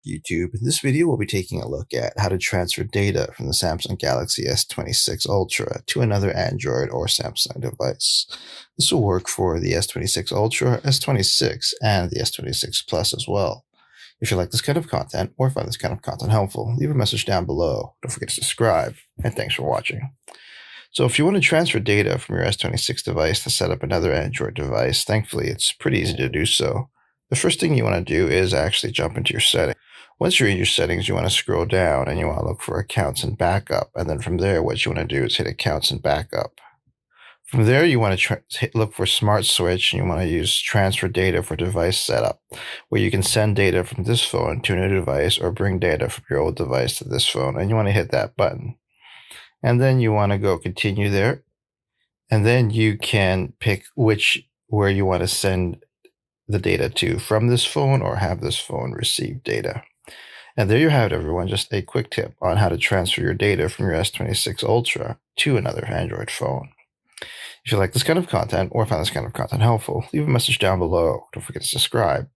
YouTube. In this video, we'll be taking a look at how to transfer data from the Samsung Galaxy S26 Ultra to another Android or Samsung device. This will work for the S26 Ultra, S26, and the S26 Plus as well. If you like this kind of content or find this kind of content helpful, leave a message down below. Don't forget to subscribe, and thanks for watching. So if you want to transfer data from your S26 device to set up another Android device, thankfully it's pretty easy to do so. The first thing you want to do is actually jump into your settings. Once you're in your settings, you want to scroll down and you want to look for Accounts and Backup. And then from there, what you want to do is hit Accounts and Backup. From there, you want to look for Smart Switch, and you want to use Transfer Data for Device Setup, where you can send data from this phone to a new device or bring data from your old device to this phone. And you want to hit that button. And then you want to go continue there. And then you can pick where you want to send the data to from this phone or have this phone receive data. And there you have it, everyone. Just a quick tip on how to transfer your data from your S26 Ultra to another Android phone. If you like this kind of content or find this kind of content helpful, leave a message down below. Don't forget to subscribe,